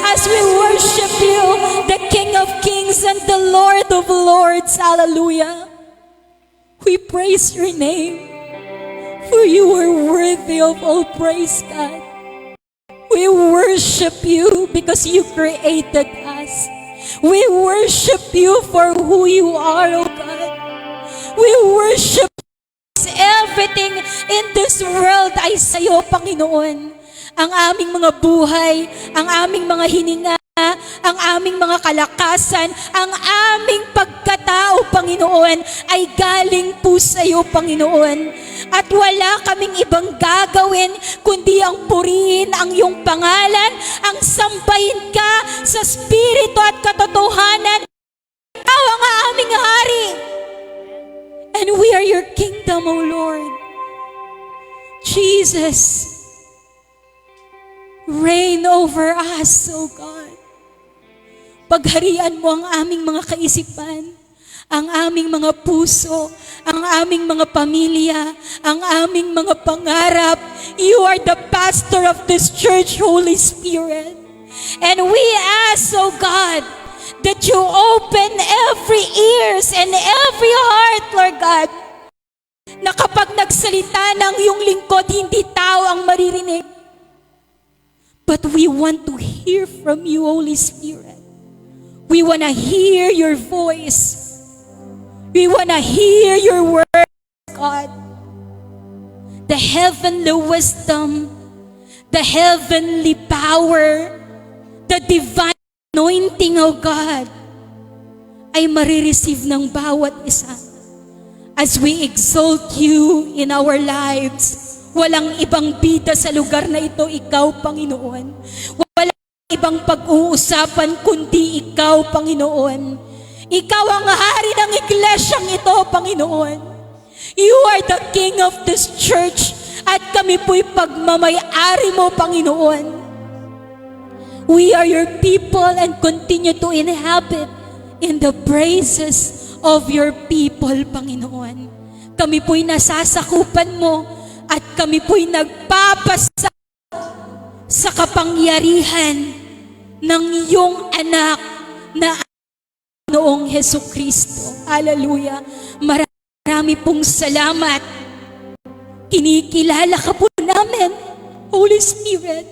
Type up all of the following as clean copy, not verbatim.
as we worship you, the King of Kings and the Lord of Lords. Hallelujah. We praise your name, for you are worthy of all praise, God. We worship you because you created us. We worship you for who you are, oh God. We worship everything in this world ay sa'yo, Panginoon. Ang aming mga buhay, ang aming mga hininga, ang aming mga kalakasan, ang aming pagkatao, Panginoon, ay galing po sa iyo, Panginoon. At wala kaming ibang gagawin, kundi ang purihin ang iyong pangalan, ang sambahin ka sa spirito at katotohanan. Ikaw ang aming hari. And we are your kingdom, O Lord. Jesus, reign over us, O God. Pagharian mo ang aming mga kaisipan, ang aming mga puso, ang aming mga pamilya, ang aming mga pangarap. You are the pastor of this church, Holy Spirit. And we ask, oh God, that you open every ears and every heart, Lord God, na kapag nagsalita ng iyong lingkod, hindi tao ang maririnig. But we want to hear from you, Holy Spirit. We want to hear your voice. We want to hear your word, God. The heavenly wisdom, the heavenly power, the divine anointing, oh God, ay marireceive ng bawat isa. As we exalt you in our lives, walang ibang bida sa lugar na ito, ikaw, Panginoon. Walang ibang pag-uusapan kundi ikaw, Panginoon. Ikaw ang hari ng iglesyang ito, Panginoon. You are the King of this church at kami po'y pagmamay-ari mo, Panginoon. We are your people and continue to inhabit in the praises of your people, Panginoon. Kami po'y nasasakupan mo at kami po'y nagpapasa sa kapangyarihan ng iyong anak na noong Jesucristo. Hallelujah. Marami pong salamat. Kinikilala ka po namin, Holy Spirit.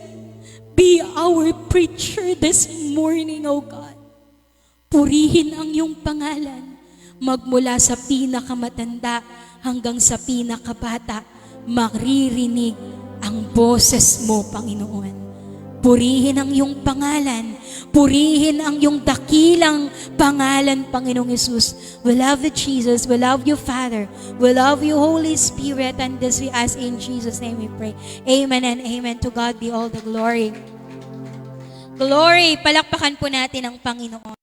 Be our preacher this morning, O God. Purihin ang iyong pangalan. Magmula sa pinakamatanda hanggang sa pinakabata, maririnig ang boses mo, Panginoon. Purihin ang iyong pangalan. Purihin ang iyong dakilang pangalan, Panginoong Yesus. We love you, Jesus. We love you, Father. We love you, Holy Spirit. And this we ask in Jesus' name we pray. Amen and amen. To God be all the glory. Glory. Palakpakan po natin ang Panginoon.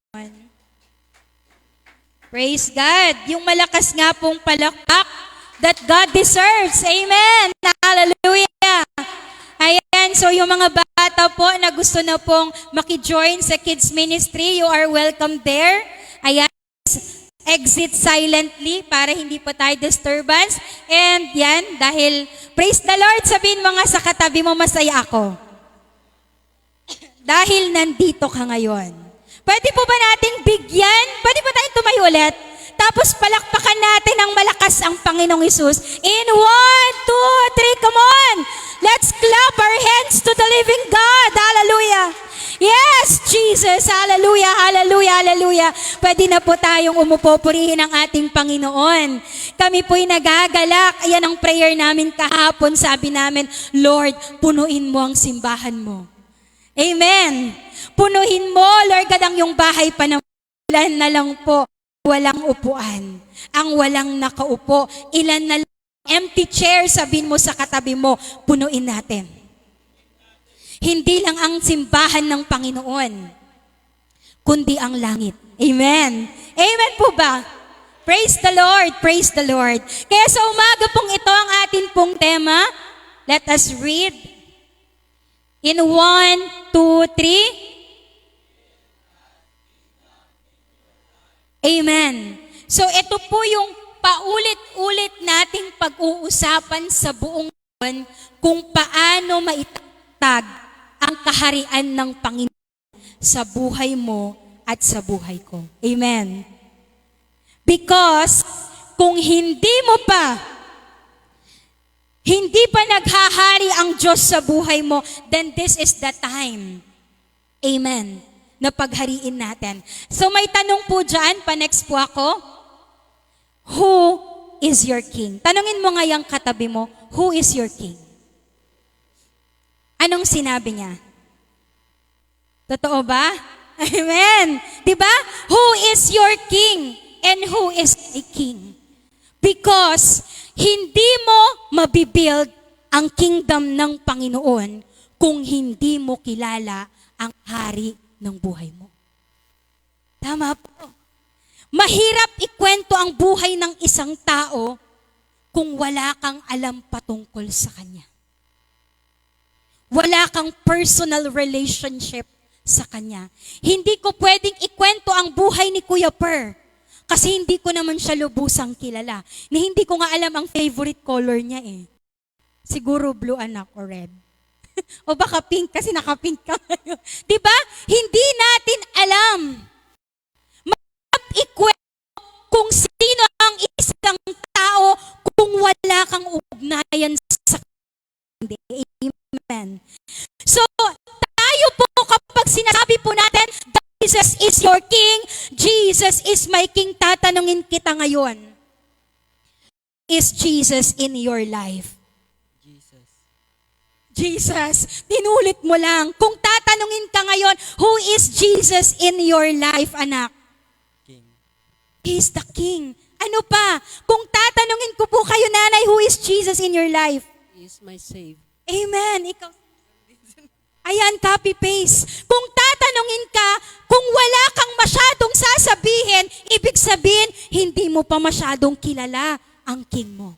Praise God. Yung malakas nga pong palakpak that God deserves. Amen. Hallelujah. Ayan, so yung mga bata po na gusto na pong maki-join sa kids ministry, you are welcome there. Ayan, exit silently para hindi po tayo disturbance. And yan, dahil praise the Lord, sabihin mo nga sa katabi mo, masaya ako. Dahil nandito ka ngayon. Pwede po ba nating bigyan? Pwede ba tayong tumayo ulit? Tapos palakpakan natin ng malakas ang Panginoong Hesus. In 1, 2, 3, come on! Let's clap our hands to the living God. Hallelujah! Yes, Jesus! Hallelujah, hallelujah, hallelujah. Pwede na po tayong umupo, purihin ang ating Panginoon. Kami po'y nagagalak. Ayan ang prayer namin kahapon. Sabi namin, Lord, punuin mo ang simbahan mo. Amen! Punuhin mo, Lord God, ang iyong bahay pa ng ilan na lang po. Walang upuan. Ang walang nakaupo. Ilan na lang empty chair, sabihin mo sa katabi mo, punuin natin. Hindi lang ang simbahan ng Panginoon, kundi ang langit. Amen. Amen po ba? Praise the Lord, praise the Lord. Kaya sa umaga pong ito ang atin pong tema. Let us read. In 1, 2, 3. Amen. So ito po yung paulit-ulit nating pag-uusapan sa buong buwan kung paano maitatag ang kaharian ng Panginoon. sa buhay mo at sa buhay ko. Amen. Because kung hindi pa naghahari ang Diyos sa buhay mo, then this is the time. Amen. Na paghariin natin. So may tanong po dyan, pa-next po ako. Who is your king? Tanungin mo nga yung katabi mo, who is your king? Anong sinabi niya? Totoo ba? Amen. Diba? Who is your king? And who is a king? Because hindi mo mabibuild ang kingdom ng Panginoon kung hindi mo kilala ang hari ng buhay mo. Tama po. Mahirap ikwento ang buhay ng isang tao kung wala kang alam patungkol sa kanya. Wala kang personal relationship sa kanya. Hindi ko pwedeng ikwento ang buhay ni Kuya Per kasi hindi ko naman siya lubusang kilala. Hindi ko nga alam ang favorite color niya eh. Siguro blue anak or red. O baka pink kasi naka-pink ka ngayon. Diba? Hindi natin alam. Mahirap ikwento kung sino ang isang tao kung wala kang ugnayan sa hindi. Amen. So, tayo po kapag sinasabi po natin, Jesus is your King, Jesus is my King, tatanungin kita ngayon, is Jesus in your life? Jesus. Tinulit mo lang. Kung tatanungin ka ngayon, who is Jesus in your life, anak? King. He is the King. Ano pa? Kung tatanungin ko po kayo, nanay, who is Jesus in your life? He is my Savior. Amen. Ikaw. Ayan, copy-paste. Kung tatanungin ka, kung wala kang masyadong sasabihin, ibig sabihin, hindi mo pa masyadong kilala ang King mo.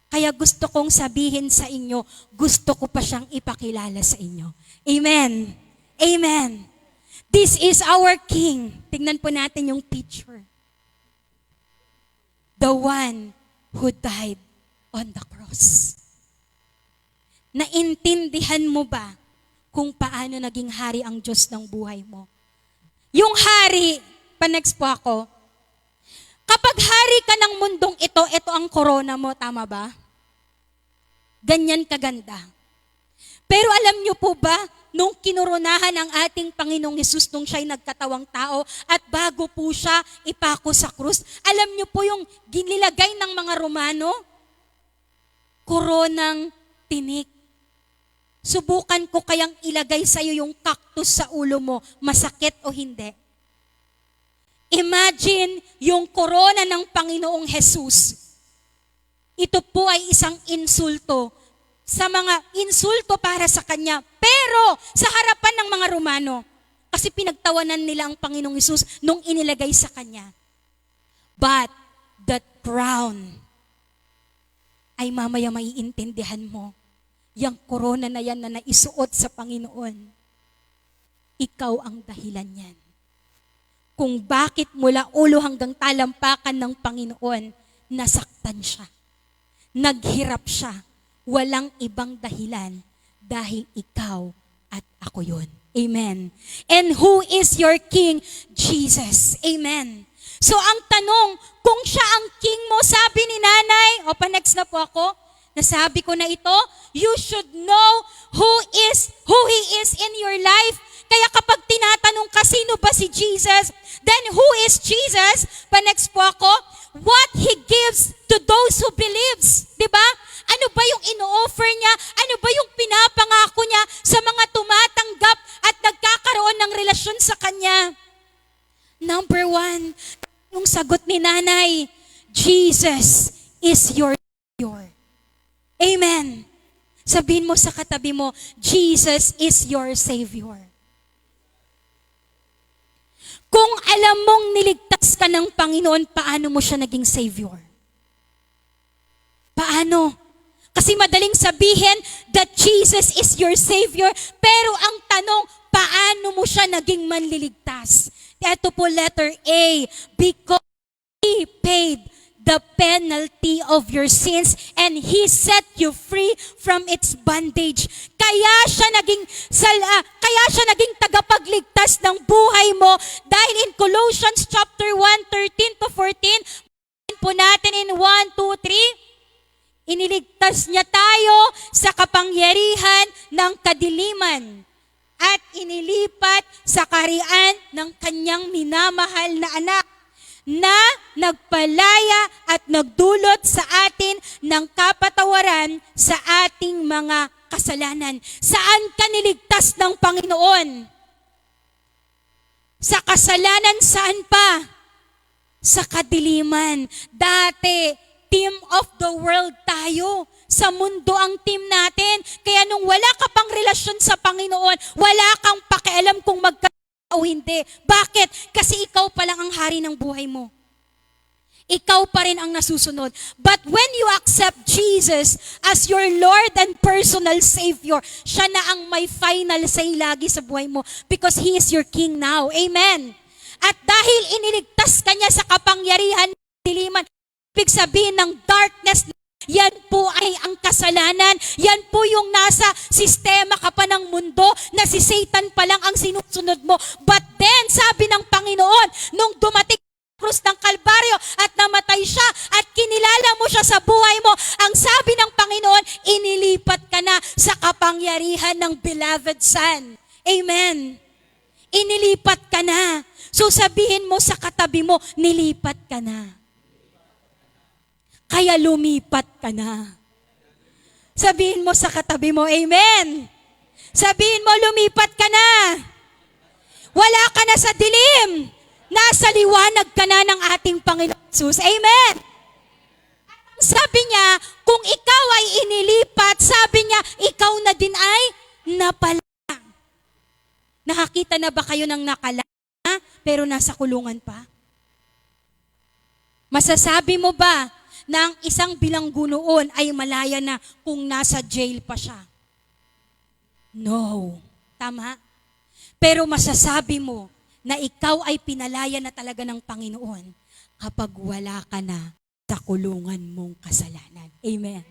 Kaya gusto kong sabihin sa inyo, gusto ko pa siyang ipakilala sa inyo. Amen. Amen. This is our King. Tingnan po natin yung picture. The one who died on the cross. Naintindihan mo ba kung paano naging hari ang Diyos ng buhay mo? Yung hari, pa-next po ako, kapag hari ka ng mundong ito ang corona mo, tama ba? Ganyan kaganda. Pero alam niyo po ba, nung kinoronahan ang ating Panginoong Hesus nung siya'y nagkatawang tao at bago po siya ipako sa krus, alam niyo po yung ginilagay ng mga Romano? Koronang tinik. Subukan ko kayang ilagay sa iyo yung cactus sa ulo mo, masakit o hindi. Imagine yung korona ng Panginoong Hesus. Ito po ay isang insulto para sa Kanya. Pero sa harapan ng mga Romano, kasi pinagtawanan nila ang Panginoong Hesus nung inilagay sa Kanya. But that crown ay mamaya maiintindihan mo. Yang korona na yan na naisuot sa Panginoon, ikaw ang dahilan yan. Kung bakit mula ulo hanggang talampakan ng Panginoon, nasaktan siya. Naghirap siya. Walang ibang dahilan dahil ikaw at ako yun. Amen. And who is your King? Jesus. Amen. So ang tanong, kung siya ang King mo, sabi ni nanay, o pa-next na po ako, nasabi ko na ito, you should know who He is in your life. Kaya kapag tinatanong ka, sino ba si Jesus? Then who is Jesus? Pa-next po ako, what He gives to those who believes. Diba? Ano ba yung ino-offer niya? Ano ba yung pinapangako niya sa mga tumatanggap at nagkakaroon ng relasyon sa Kanya? Number 1, yung sagot ni nanay, Jesus is your Savior. Amen. Sabihin mo sa katabi mo, Jesus is your Savior. Kung alam mong niligtas ka ng Panginoon, paano mo siya naging Savior? Paano? Kasi madaling sabihin that Jesus is your Savior, pero ang tanong, paano mo siya naging manliligtas? Ito po letter A, because He paid the penalty of your sins and He set you free from its bondage. Kaya siya naging tagapagligtas ng buhay mo dahil in Colossians chapter 1:13 to 14, po natin in 1, 2, 3, iniligtas niya tayo sa kapangyarihan ng kadiliman at inilipat sa kaharian ng kanyang minamahal na anak na nagpalaya at nagdulot sa atin ng kapatawaran sa ating mga kasalanan. Saan ka niligtas ng Panginoon? Sa kasalanan, saan pa? Sa kadiliman. Dati, team of the world tayo. Sa mundo ang team natin. Kaya nung wala ka pang relasyon sa Panginoon, wala kang pakialam kung o hindi. Bakit? Kasi ikaw pa lang ang hari ng buhay mo. Ikaw pa rin ang nasusunod. But when you accept Jesus as your Lord and personal Savior, siya na ang may final say lagi sa buhay mo because He is your King now. Amen. At dahil iniligtas ka niya sa kapangyarihan ng diliman, ibig sabihin ng darkness, yan po ay ang kasalanan. Yan po yung nasa sistema ka pa ng mundo na si Satan pa lang ang sinusunod mo. But then, sabi ng Panginoon, nung dumating ang krus ng Kalbaryo at namatay siya at kinilala mo siya sa buhay mo, ang sabi ng Panginoon, inilipat ka na sa kapangyarihan ng beloved Son. Amen. Inilipat ka na. So sabihin mo sa katabi mo, nilipat ka na. Kaya lumipat ka na. Sabihin mo sa katabi mo, amen. Sabihin mo, lumipat ka na. Wala ka na sa dilim. Nasa liwanag ka na ng ating Panginoon Jesus. Amen. At sabi niya, kung ikaw ay inilipat, sabi niya, ikaw na din ay napala. Nakakita na ba kayo ng nakala, pero nasa kulungan pa? Masasabi mo ba, na ang isang bilanggo noon ay malaya na kung nasa jail pa siya? No. Tama? Pero masasabi mo na ikaw ay pinalaya na talaga ng Panginoon kapag wala ka na sa kulungan mong kasalanan. Amen.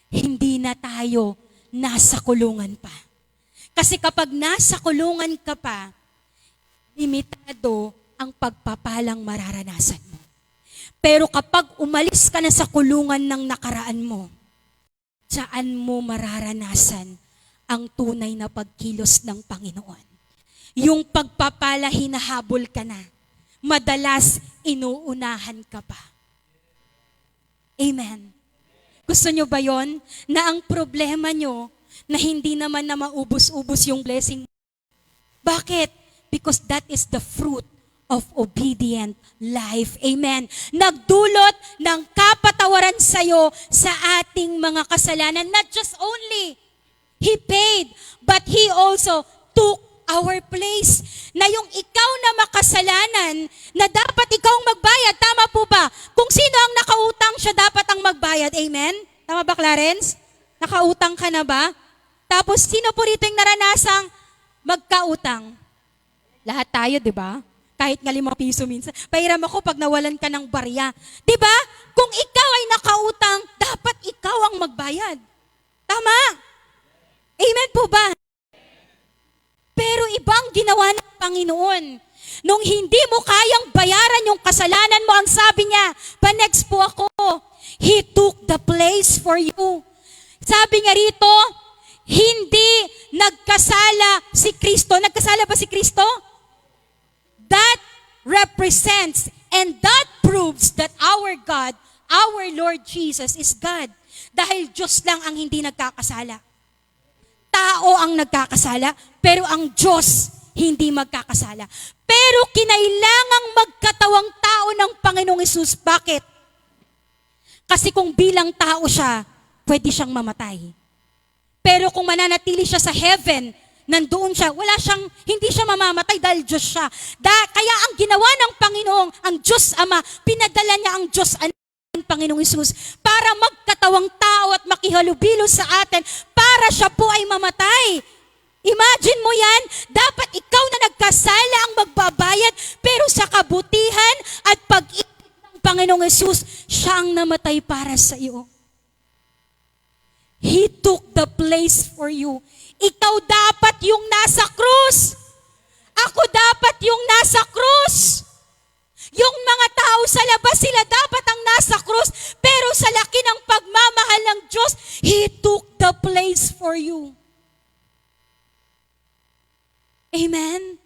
Hindi na tayo nasa kulungan pa. Kasi kapag nasa kulungan ka pa, limitado ang pagpapalang mararanasan mo. Pero kapag umalis ka na sa kulungan ng nakaraan mo, saan mo mararanasan ang tunay na pagkilos ng Panginoon? Yung pagpapala, hinahabol ka na. Madalas, inuunahan ka pa. Amen. Gusto nyo ba yon? Na ang problema nyo, na hindi naman na maubos-ubos yung blessing. Bakit? Because that is the fruit of obedient life. Amen. Nagdulot ng kapatawaran sa'yo sa ating mga kasalanan. Not just only He paid, but He also took our place. Na yung ikaw na makasalanan, na dapat ikaw ang magbayad. Tama po ba? Kung sino ang nakautang, siya dapat ang magbayad. Amen? Tama ba, Clarence? Nakautang ka na ba? Tapos, sino po rito yung naranasang magkautang? Lahat tayo, di ba? Kahit nga 5 piso minsan. Pahiram ako pag nawalan ka ng barya. Di ba? Kung ikaw ay nakautang, dapat ikaw ang magbayad. Tama? Amen po ba? Pero ibang ginawa ng Panginoon. Nung hindi mo kayang bayaran yung kasalanan mo, ang sabi niya, pa-next po ako, He took the place for you. Sabi niya rito, hindi nagkasala si Kristo. Nagkasala ba si Kristo? That represents and that proves that our God, our Lord Jesus is God. Dahil Diyos lang ang hindi nagkakasala. Tao ang nagkakasala, pero ang Diyos hindi magkakasala. Pero kinailangang magkatawang tao ng Panginoong Hesus. Bakit? Kasi kung bilang tao siya, pwede siyang mamatay. Pero kung mananatili siya sa heaven, nandoon siya, hindi siya mamamatay dahil Diyos siya. Kaya ang ginawa ng Panginoong, ang Diyos Ama, pinadala niya ang Diyos Anak ng Panginoong Hesus para magkatawang tao at makihalubilo sa atin para siya po ay mamatay. Imagine mo yan, dapat ikaw na nagkasala ang magbabayad, pero sa kabutihan at pag-ibig ng Panginoong Hesus, siya ang namatay para sa iyo. He took the place for you. Ikaw dapat yung nasa krus. Ako dapat yung nasa krus. Yung mga tao sa labas, sila dapat ang nasa krus. Pero sa laki ng pagmamahal ng Diyos, He took the place for you. Amen?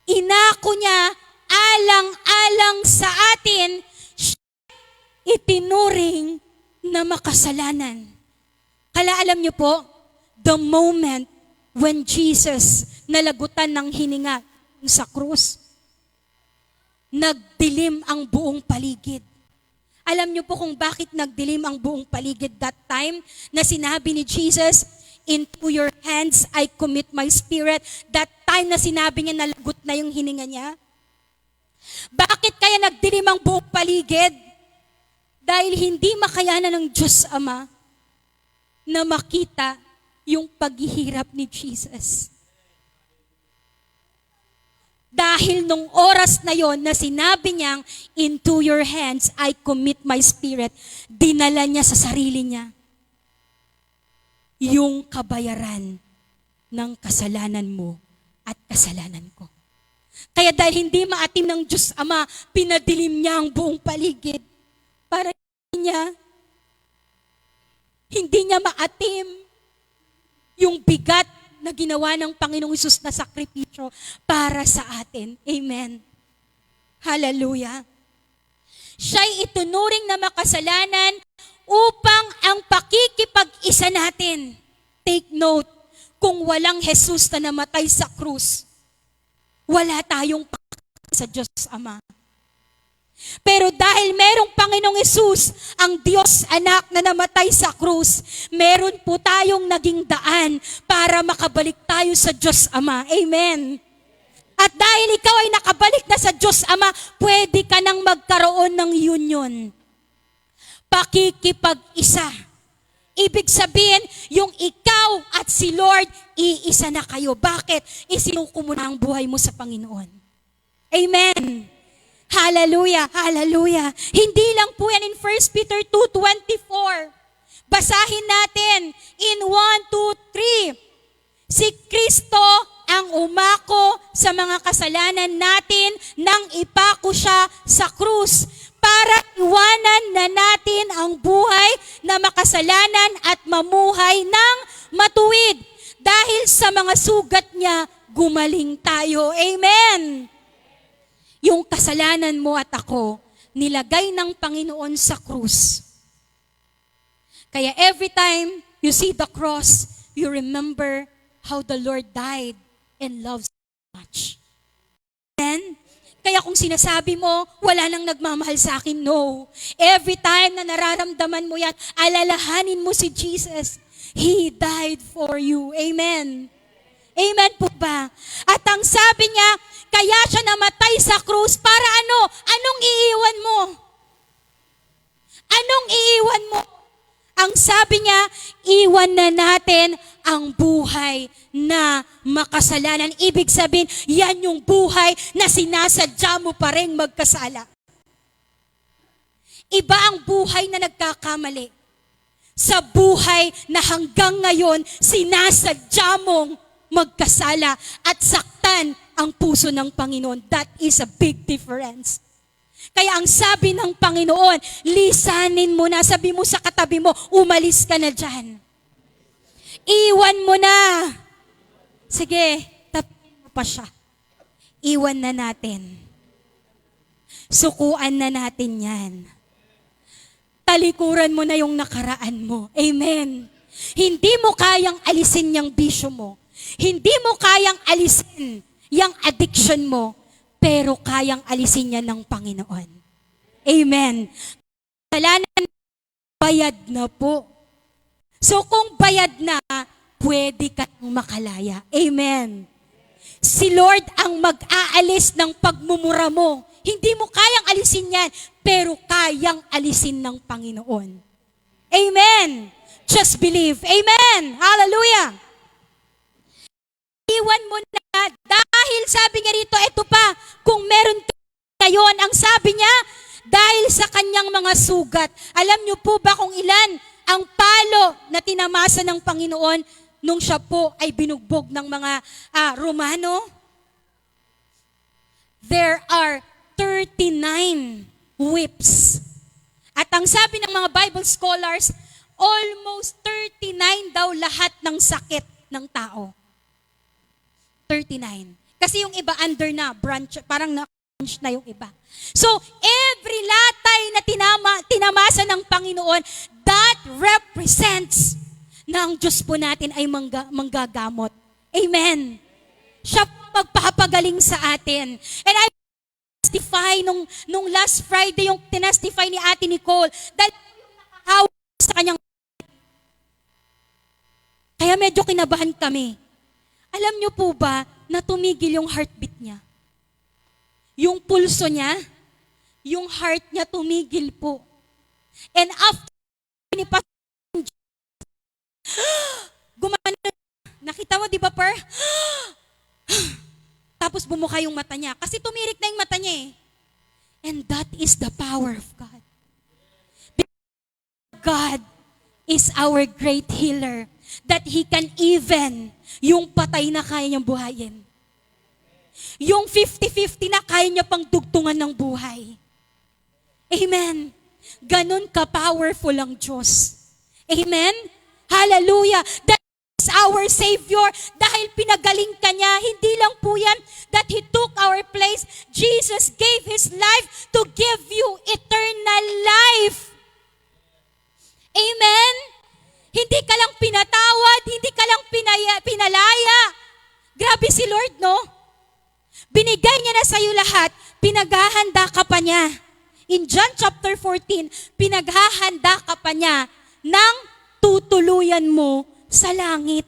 Inako niya, alang-alang sa atin, itinuring na makasalanan. Kala alam niyo po, the moment when Jesus nalagutan ng hininga sa krus, nagdilim ang buong paligid. Alam niyo po kung bakit nagdilim ang buong paligid that time na sinabi ni Jesus, into your hands I commit my spirit. That time na sinabi niya nalagot na yung hininga niya. Bakit kaya nagdilim ang buong paligid? Dahil hindi makayanan ng Diyos Ama na makita yung paghihirap ni Jesus. Dahil nung oras na yon na sinabi niyang, into your hands I commit my spirit, dinala niya sa sarili niya yung kabayaran ng kasalanan mo at kasalanan ko. Kaya dahil hindi maatim ng Diyos Ama, pinadilim niya ang buong paligid para hindi niya maatim yung bigat na ginawa ng Panginoong Hesus na sakripisyo para sa atin. Amen. Hallelujah. Siya'y itunuring na makasalanan upang ang pakikipag-isa natin. Take note, kung walang Jesus na namatay sa krus, wala tayong sa Diyos Ama. Pero dahil merong Panginoong Hesus, ang Diyos Anak na namatay sa krus, meron po tayong naging daan para makabalik tayo sa Diyos Ama. Amen. At dahil ikaw ay nakabalik na sa Diyos Ama, pwede ka nang magkaroon ng union. Pakikipag-isa. Ibig sabihin, yung ikaw at si Lord, iisa na kayo. Bakit? Isinuko mo na ang buhay mo sa Panginoon. Amen. Hallelujah, hallelujah. Hindi lang po yan in 1 Peter 2:24. Basahin natin in 1, 2, 3. Si Kristo ang umako sa mga kasalanan natin nang ipako siya sa krus para iwanan na natin ang buhay na makasalanan at mamuhay ng matuwid. Dahil sa mga sugat niya, gumaling tayo. Amen. Yung kasalanan mo at ako, nilagay ng Panginoon sa krus. Kaya every time you see the cross, you remember how the Lord died and loves so much. Amen? Kaya kung sinasabi mo, wala nang nagmamahal sa akin, no. Every time na nararamdaman mo yan, alalahanin mo si Jesus. He died for you. Amen. Amen po ba? At ang sabi niya, kaya siya namatay sa krus para ano? Anong iiwan mo? Anong iiwan mo? Ang sabi niya, iwan na natin ang buhay na makasalanan. Ibig sabihin, yan yung buhay na sinasadya mo pa rin magkasala. Iba ang buhay na nagkakamali sa buhay na hanggang ngayon sinasadya mong magkasala at saktan ang puso ng Panginoon. That is a big difference. Kaya ang sabi ng Panginoon, lisanin mo na, sabi mo sa katabi mo, umalis ka na dyan. Iwan mo na. Sige, tapin mo pa siya. Iwan na natin. Sukuan na natin yan. Talikuran mo na yung nakaraan mo. Amen. Hindi mo kayang alisin yung bisyo mo. Hindi mo kayang alisin yung addiction mo, pero kayang alisin niya ng Panginoon. Amen. Kasalanan, bayad na po. So kung bayad na, pwede ka nang makalaya. Amen. Si Lord ang mag-aalis ng pagmumura mo. Hindi mo kayang alisin yan, pero kayang alisin ng Panginoon. Amen. Just believe. Amen. Hallelujah. Iwan mo na, dahil sabi niya rito, ito pa, kung meron ngayon, ang sabi niya, dahil sa kanyang mga sugat. Alam niyo po ba kung ilan ang palo na tinamasa ng Panginoon nung siya po ay binugbog ng mga Romano, there are 39 whips. At ang sabi ng mga Bible scholars, almost 39 daw lahat ng sakit ng tao. 39. Kasi yung iba under na, branch, parang na-branch na yung iba. So, every latay na tinamasa ng Panginoon, that represents na ang Diyos po natin ay manggagamot. Amen. Siya magpapagaling sa atin. And I testify nung last Friday, yung tinastify ni Ate Nicole, dahil yung nakahawak sa kanyang. Kaya medyo kinabahan kami. Alam niyo po ba na tumigil yung heartbeat niya? Yung pulso niya, yung heart niya tumigil po. And after ni gumana, nakita mo di ba, Per? Tapos bumuka yung mata niya. Kasi tumirik na yung mata niya eh. And that is the power of God. God is our great healer. That He can even, yung patay na kaya niyang buhayin. Yung 50-50 na kaya niya pang dugtungan ng buhay. Amen. Ganon ka-powerful ang Diyos. Amen? Hallelujah. That is our Savior. Dahil pinagaling ka niya, hindi lang po yan that He took our place. Jesus gave His life to give you eternal life. Amen? Hindi ka lang pinatawad, hindi ka lang pinalaya. Grabe si Lord, no? Binigay niya na sa iyo lahat, pinaghahanda ka pa niya. In John chapter 14, pinaghahanda ka pa niya ng tutuluyan mo sa langit.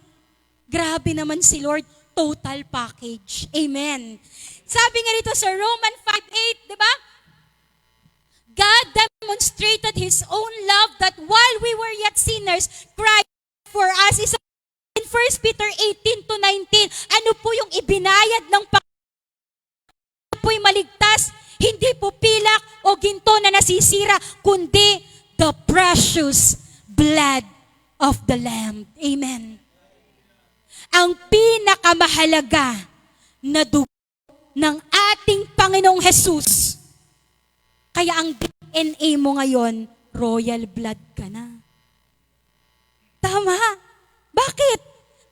Grabe naman si Lord, total package. Amen. Sabi nga rito sa Roman 5:8, di ba? God demonstrated His own love that while we were yet sinners, Christ for us is in 1 Peter 18-19. Ano po yung ibinayad ng Panginoon? Po'y maligtas, hindi po pilak o ginto na nasisira, kundi the precious blood of the Lamb. Amen. Ang pinakamahalaga na dugo ng ating Panginoong Jesus. Kaya ang DNA mo ngayon, royal blood ka na. Tama. Bakit?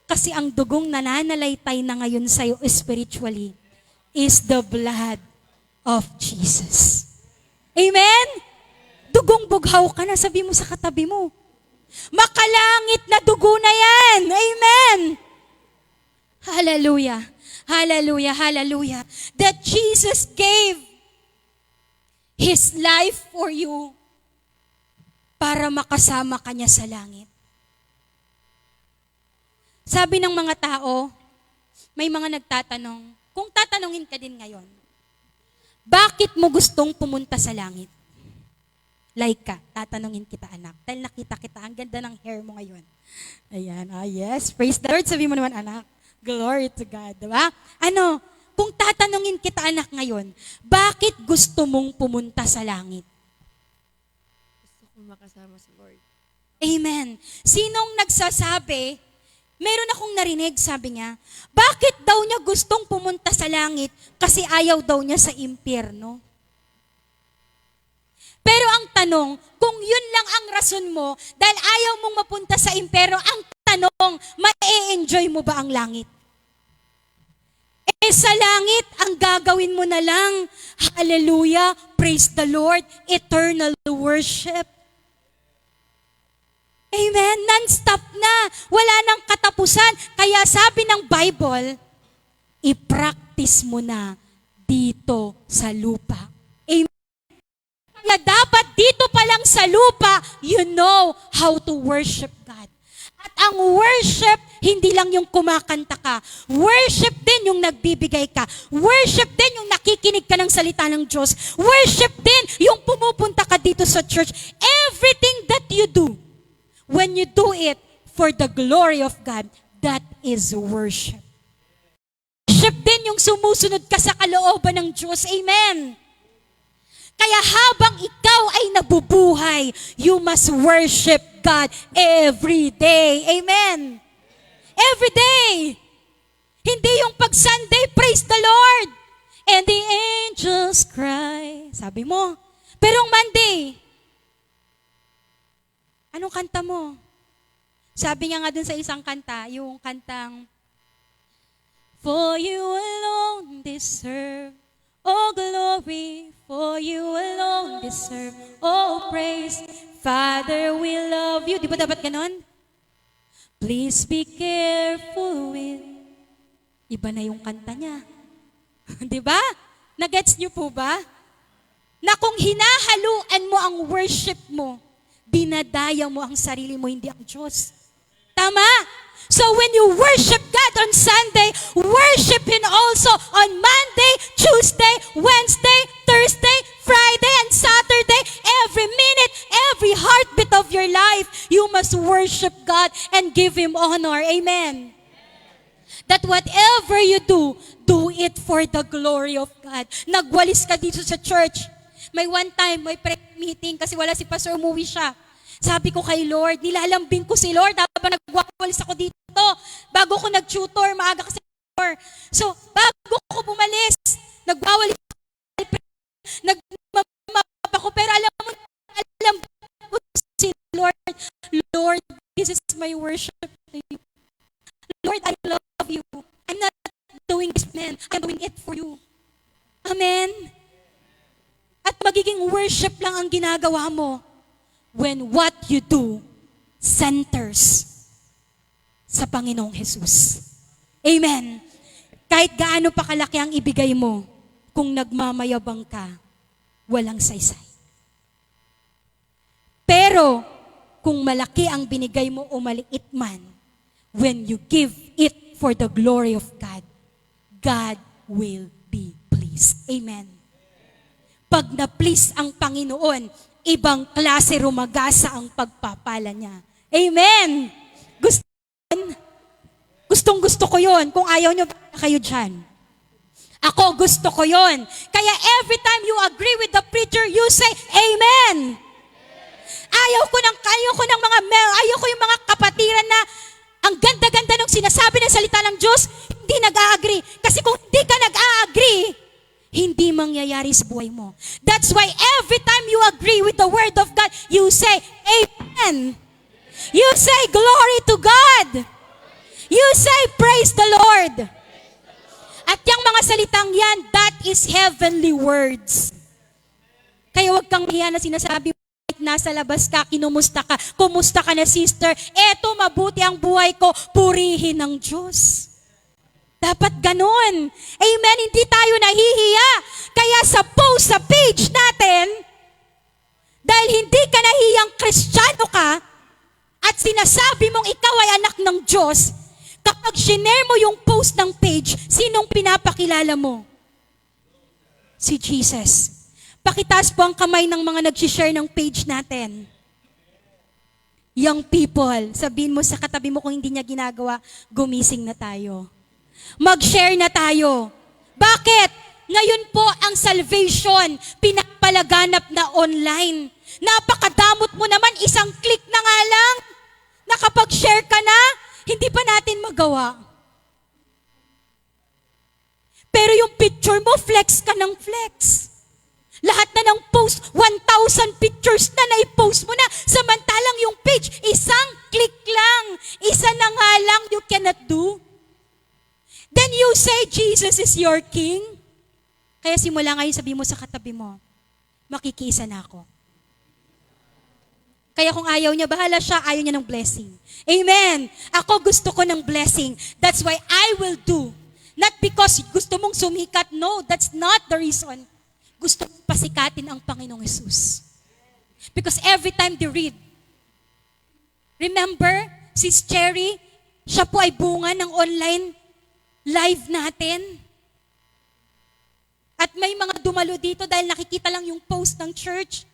Kasi ang dugong nananalaytay na ngayon sa'yo spiritually is the blood of Jesus. Amen? Dugong bughaw ka na, sabi mo sa katabi mo. Makalangit na dugo na yan. Amen? Hallelujah. Hallelujah. Hallelujah. That Jesus gave His life for you para makasama ka niya sa langit. Sabi ng mga tao, may mga nagtatanong, kung tatanungin ka din ngayon, bakit mo gustong pumunta sa langit? Laika, tatanungin kita anak. Dahil nakita kita, ang ganda ng hair mo ngayon. Ayan, yes, praise the Lord. Sabi mo naman anak, glory to God, diba? Ano, kung tatanungin kita anak ngayon, bakit gusto mong pumunta sa langit? Gusto kong makasama sa Lord. Amen. Sinong nagsasabi, meron akong narinig, sabi niya, bakit daw niya gustong pumunta sa langit kasi ayaw daw niya sa impyerno? Pero ang tanong, kung yun lang ang rason mo, dahil ayaw mong mapunta sa impyerno, ang tanong, ma-enjoy mo ba ang langit? Sa langit, ang gagawin mo na lang, hallelujah, praise the Lord, eternal worship. Amen, non-stop na, wala nang katapusan. Kaya sabi ng Bible, i-practice mo na dito sa lupa. Amen. Kaya dapat dito pa lang sa lupa, you know how to worship God. At ang worship, hindi lang yung kumakanta ka. Worship din yung nagbibigay ka. Worship din yung nakikinig ka ng salita ng Diyos. Worship din yung pumupunta ka dito sa church. Everything that you do, when you do it for the glory of God, that is worship. Worship din yung sumusunod ka sa kalooban ng Diyos. Amen. Kaya habang ikaw ay nabubuhay, you must worship God every day. Amen. Every day. Hindi yung pag Sunday, praise the Lord. And the angels cry. Sabi mo. Pero Monday, anong kanta mo? Sabi niya nga dun sa isang kanta, yung kantang, For you alone deserve all glory, for you alone deserve all praise. Father, we love you. Di ba dapat ganon? Please be careful with. Iba na yung kanta niya. Di ba? Nagets niyo po ba? Na kung hinahaluan mo ang worship mo, dinadaya mo ang sarili mo, hindi ang Diyos. Tama? So when you worship God on Sunday, worship Him also on Monday, Tuesday, Wednesday, Thursday, Friday, and Saturday. Every minute, every heartbeat of your life, you must worship God and give Him honor. Amen. That whatever you do it for the glory of God. Nagwalis ka dito sa church. May one time, may prayer meeting kasi wala si Pastor, umuwi siya. Sabi ko kay Lord, nilalambing ko si Lord habang nagwawalis ako dito. Bago ko nag-tutor, maaga kasi tutor. So, bago ko bumalis, nagwawalis ako, nagmamap ako, pero alam ko si Lord, Lord, this is my worship to you. Lord, I love you. I'm not doing this, man. I'm doing it for you. Amen? At magiging worship lang ang ginagawa mo when what you do centers sa Panginoong Jesus. Amen. Kahit gaano pa kalaki ang ibigay mo, kung nagmamayabang ka, walang saysay. Pero, kung malaki ang binigay mo o maliit man, when you give it for the glory of God, God will be pleased. Amen. Pag na-please ang Panginoon, ibang klase rumagasa ang pagpapala niya. Amen! Gustong-gusto ko yon. Kung ayaw nyo, kayo dyan. Ako, gusto ko yon. Kaya every time you agree with the preacher, you say, Amen! Ayaw ko yung mga kapatiran na ang ganda-ganda ng sinasabi ng salita ng Diyos, hindi nag-a-agree. Kasi kung hindi ka nag-a-agree, hindi mangyayari sa buhay mo. That's why every time you agree with the Word of God, you say, Amen. You say, Glory to God. You say, Praise the Lord. At yung mga salitang yan, that is heavenly words. Kaya huwag kang hiya na sinasabi mo, nasa labas ka, kinumusta ka, kumusta ka na sister, eto mabuti ang buhay ko, purihin ng Diyos. Dapat ganun. Amen, hindi tayo nahihiya. Kaya sa post, sa page natin, dahil hindi ka nahiyang Kristiyano ka, at sinasabi mong ikaw ay anak ng Diyos, kapag shinare mo yung post ng page, sinong pinapakilala mo? Si Jesus. Pakitaas po ang kamay ng mga nag-share ng page natin. Young people, sabihin mo sa katabi mo kung hindi niya ginagawa, gumising na tayo. Mag-share na tayo. Bakit? Ngayon po ang salvation, pinapalaganap na online. Napakadamot mo naman, isang click na nga lang. Nakapag-share ka na, hindi pa natin magawa. Pero yung picture mo, flex ka ng flex. Lahat na ng post, 1,000 pictures na na-post mo na. Samantalang yung page, isang click lang. Isa na nga lang you cannot do. Then you say, Jesus is your King. Kaya simula ngayon sabi mo sa katabi mo, makikiisa na ako. Kaya kung ayaw niya, bahala siya, ayaw niya ng blessing. Amen. Ako gusto ko ng blessing. That's why I will do. Not because gusto mong sumikat. No, that's not the reason. Gusto mong pasikatin ang Panginoong Jesus. Because every time they read, remember, Sis Cherry, siya po ay bunga ng online live natin. At may mga dumalo dito dahil nakikita lang yung post ng church,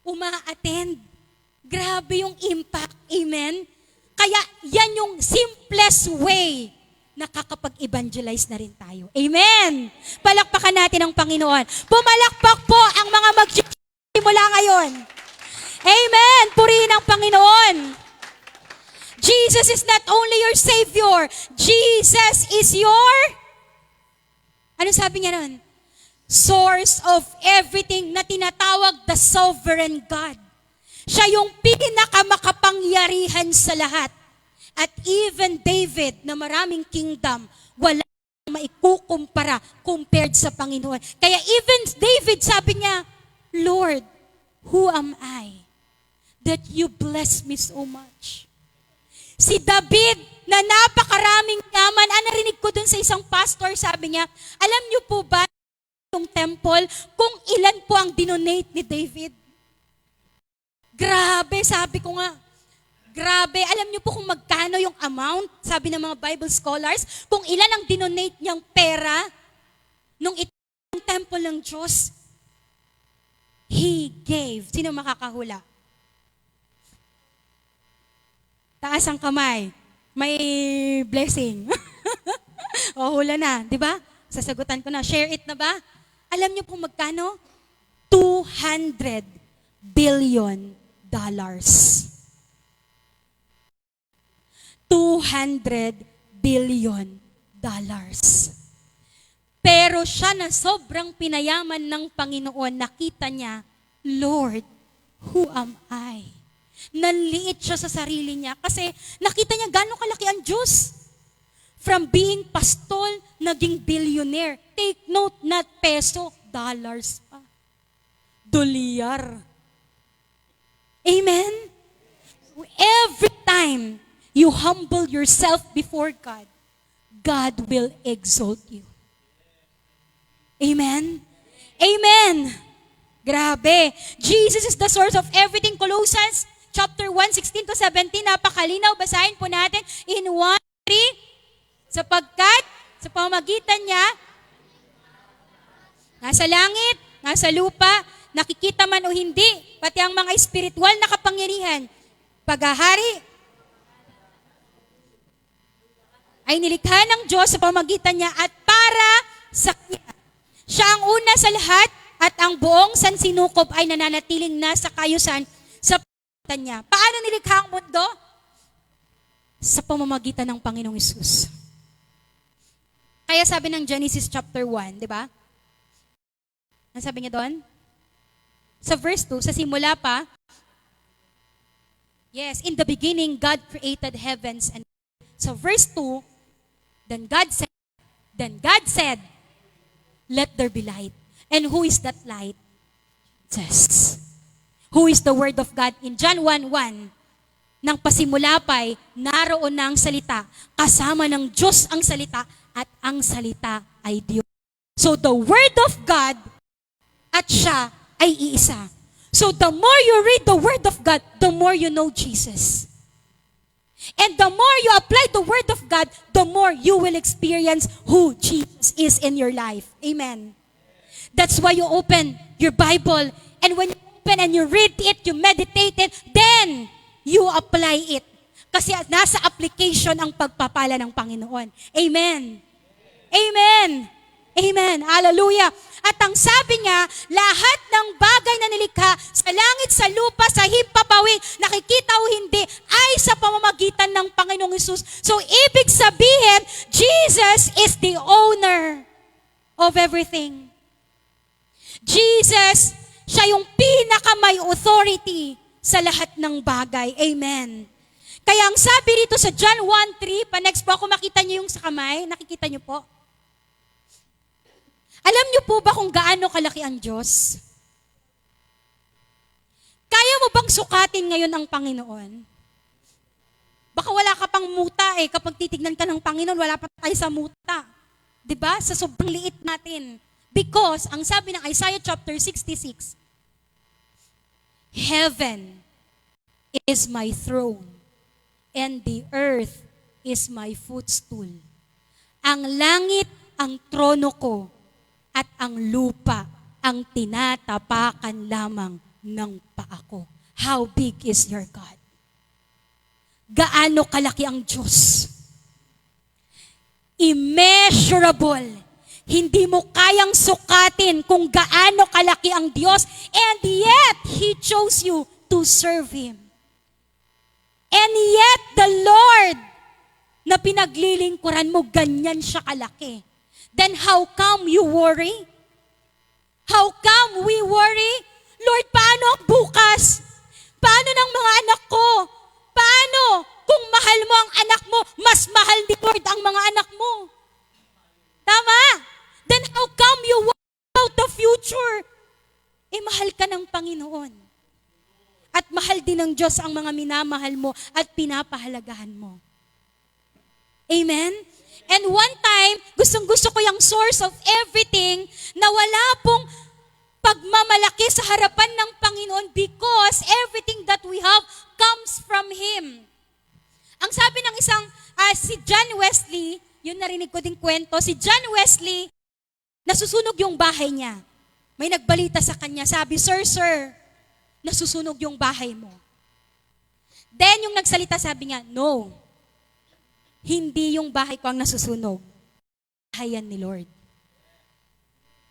uma-attend. Grabe yung impact. Amen? Kaya yan yung simplest way na kakapag-evangelize na rin tayo. Amen! Palakpakan natin ang Panginoon. Pumalakpak po ang mga mag-simula ngayon. Amen! Purihin ang Panginoon. Jesus is not only your Savior. Jesus is your... Ano sabi niya nun? Source of everything na tinatawag the sovereign God. Siya yung pinakamakapangyarihan sa lahat. At even David na maraming kingdom, wala maikukumpara compared sa Panginoon. Kaya even David sabi niya, Lord, who am I that you bless me so much? Si David na napakaraming yaman, narinig ko dun sa isang pastor, sabi niya, alam niyo po ba yung temple kung ilan po ang dinonate ni David? Grabe, sabi ko nga, grabe. Alam niyo po kung magkano yung amount, sabi ng mga Bible scholars, kung ilan ang dinonate niyang pera nung itong temple ng Diyos? He gave. Sino makakahula? Taas ang kamay. May blessing. O, hula na. Di ba? Sasagutan ko na. Share it na ba? Alam niyo po magkano? $200 billion. $200 billion. Pero siya na sobrang pinayaman ng Panginoon, nakita niya, Lord, who am I? Nanliit siya sa sarili niya kasi nakita niya gano'ng kalaki ang Diyos. From being pastol, naging billionaire. Take note, not peso, dollars pa. Dolyar. Amen? Every time you humble yourself before God, God will exalt you. Amen? Amen! Grabe. Jesus is the source of everything. Colossians chapter 1, 16 to 17. Napakalinaw. Basahin po natin in 1:3. Sapagkat sa pamamagitan niya, nasa langit, nasa lupa, nakikita man o hindi, pati ang mga espiritual na kapangyarihan, paghahari, ay nilikha ng Diyos sa pamamagitan niya at para sa Kanya. Siya ang una sa lahat at ang buong sansinukob ay nananatiling nasa kayusan sa pamamagitan niya. Paano nilikha ang mundo? Sa pamamagitan ng Panginoong Hesus. Kaya sabi ng Genesis chapter 1, di ba? Ano sabi niya doon? Sa verse 2, sa simula pa, yes, in the beginning, God created heavens and earth. So verse 2, then God said, let there be light. And who is that light? Jesus. Who is the Word of God? In John 1:1, nang pasimula pa'y naroon na ang salita, kasama ng Diyos ang salita, at ang salita ay Diyos. So the Word of God at siya ay iisa. So the more you read the Word of God, the more you know Jesus. And the more you apply the Word of God, the more you will experience who Jesus is in your life. Amen. That's why you open your Bible, and when you open and you read it, you meditate it, then you apply it. Kasi nasa application ang pagpapala ng Panginoon. Amen. Amen. Amen. Hallelujah. At ang sabi niya, lahat ng bagay na nilikha sa langit, sa lupa, sa himpapawid, nakikita o hindi, ay sa pamamagitan ng Panginoong Hesus. So, ibig sabihin, Jesus is the owner of everything. Jesus, siya yung pinakamay authority sa lahat ng bagay. Amen. Kaya ang sabi rito sa John 1:3, pa-next po ako makita niyo yung sa kamay, nakikita niyo po. Alam niyo po ba kung gaano kalaki ang Diyos? Kaya mo bang sukatin ngayon ang Panginoon? Baka wala ka pang muta kapag titignan ka ng Panginoon, wala pa tayo sa muta. 'Di ba? Sa sobrang liit natin. Because, ang sabi ng Isaiah chapter 66, Heaven is my throne, and the earth is my footstool. Ang langit ang trono ko, at ang lupa ang tinatapakan lamang ng paa ko. How big is your God? Gaano kalaki ang Diyos? Immeasurable. Hindi mo kayang sukatin kung gaano kalaki ang Diyos, and yet, He chose you to serve Him. And yet, the Lord na pinaglilingkuran mo, ganyan siya kalaki. Then how come you worry? How come we worry? Lord, paano ang bukas? Paano ng mga anak ko? Paano? Kung mahal mo ang anak mo, mas mahal ni Lord ang mga anak mo. Tama? Then how come you worry about the future? Mahal ka ng Panginoon. At mahal din ng Diyos ang mga minamahal mo at pinapahalagahan mo. Amen? And one time, gustong-gusto ko yung source of everything na wala pong pagmamalaki sa harapan ng Panginoon because everything that we have comes from Him. Ang sabi ng isang, si John Wesley, yun narinig ko ding kwento, si John Wesley, nasusunog yung bahay niya. May nagbalita sa kanya, sabi, Sir, nasusunog yung bahay mo. Then yung nagsalita sabi niya, no, hindi yung bahay ko ang nasusunog. Bahay yan ni Lord.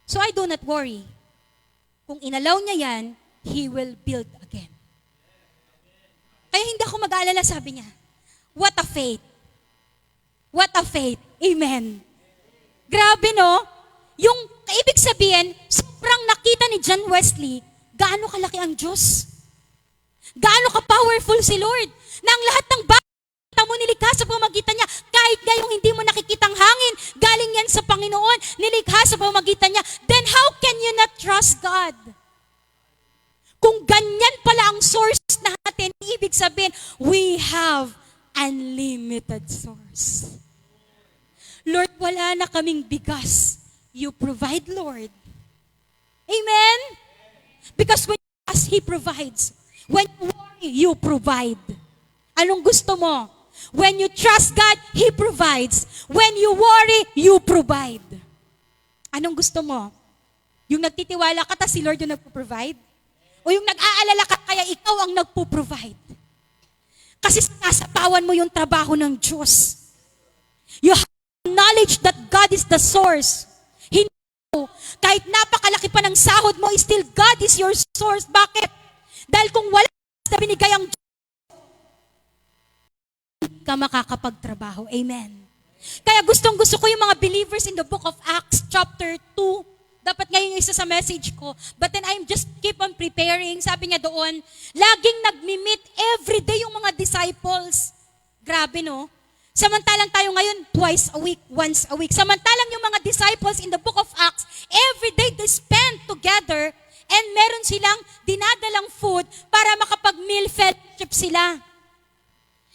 So I do not worry. Kung inalaw niya yan, He will build again. Kaya hindi ako mag-aalala, sabi niya. What a faith. What a faith. Amen. Grabe, no? Yung ibig sabihin, sobrang nakita ni John Wesley, gaano kalaki ang Diyos. Gaano ka-powerful si Lord. Na ang lahat ng bagay mo nilikha sa pamamagitan niya, kahit ngayong hindi mo nakikitang hangin, galing yan sa Panginoon, nilikha sa pamamagitan niya, then how can you not trust God? Kung ganyan pala ang source natin, ibig sabihin, we have unlimited source. Lord, wala na kaming bigas. You provide, Lord. Amen? Because when you ask, He provides. When you worry, you provide. Anong gusto mo? When you trust God, He provides. When you worry, you provide. Anong gusto mo? Yung nagtitiwala ka, ta si Lord yung nagpo-provide? O yung nag-aalala ka, kaya ikaw ang nagpo-provide? Kasi sinasapawan mo yung trabaho ng Diyos. You have knowledge that God is the source. Hindi mo, kahit napakalaki pa ng sahod mo, still God is your source. Bakit? Dahil kung wala na binigay ang Diyos, hindi ka makakapagtrabaho. Amen. Kaya gustong-gusto ko yung mga believers in the book of Acts chapter 2. Dapat ngayon yung isa sa message ko. But then I'm just keep on preparing. Sabi niya doon, laging nagmi-meet everyday yung mga disciples. Grabe, no? Samantalang tayo ngayon, twice a week, once a week. Samantalang yung mga disciples in the book of Acts, everyday they spend together and meron silang dinadalang food para makapag-meal fellowship sila.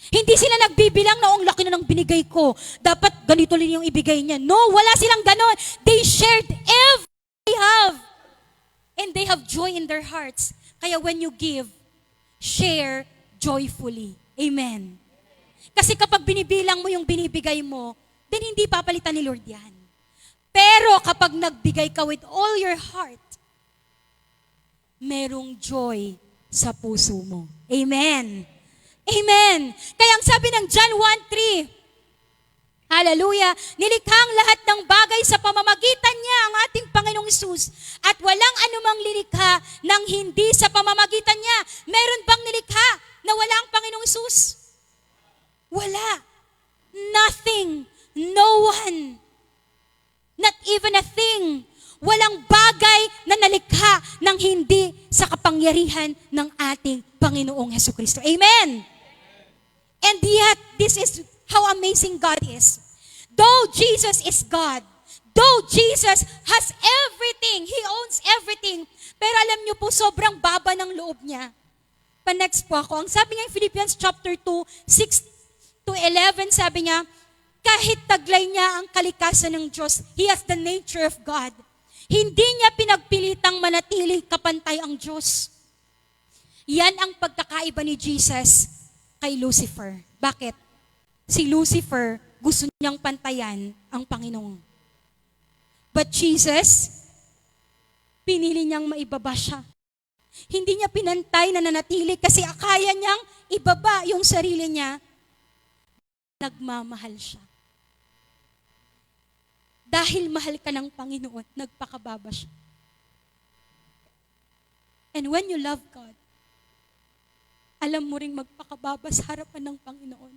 Hindi sila nagbibilang na ang laki na ng binigay ko. Dapat ganito rin yung ibigay niya. No, wala silang ganon. They shared everything they have. And they have joy in their hearts. Kaya when you give, share joyfully. Amen. Kasi kapag binibilang mo yung binibigay mo, then hindi papalitan ni Lord yan. Pero kapag nagbigay ka with all your heart, merong joy sa puso mo. Amen. Amen. Kaya ang sabi ng John 1:3, hallelujah, nilikhang lahat ng bagay sa pamamagitan niya ang ating Panginoong Hesus at walang anumang lilikha nang hindi sa pamamagitan niya. Meron bang nilikha na wala ang Panginoong Hesus? Wala. Nothing. No one. Not even a thing. Walang bagay na nalikha nang hindi sa kapangyarihan ng ating Panginoong Hesukristo. Amen. And yet, this is how amazing God is. Though Jesus is God, though Jesus has everything, He owns everything, pero alam niyo po, sobrang baba ng loob niya. Pa-next po ako. Ang sabi nga in Philippians chapter 2, 6-11, sabi niya, kahit taglay niya ang kalikasan ng Diyos, He has the nature of God. Hindi niya pinagpilitang manatili kapantay ang Diyos. Yan ang pagkakaiba ni Jesus kay Lucifer. Bakit? Si Lucifer, gusto niyang pantayan ang Panginoon. But Jesus, pinili niyang maibaba siya. Hindi niya pinantay na nanatili kasi akaya niyang ibaba yung sarili niya. Nagmamahal siya. Dahil mahal ka ng Panginoon, nagpakababa siya. And when you love God, alam mo ring magpakababa sa harapan ng Panginoon.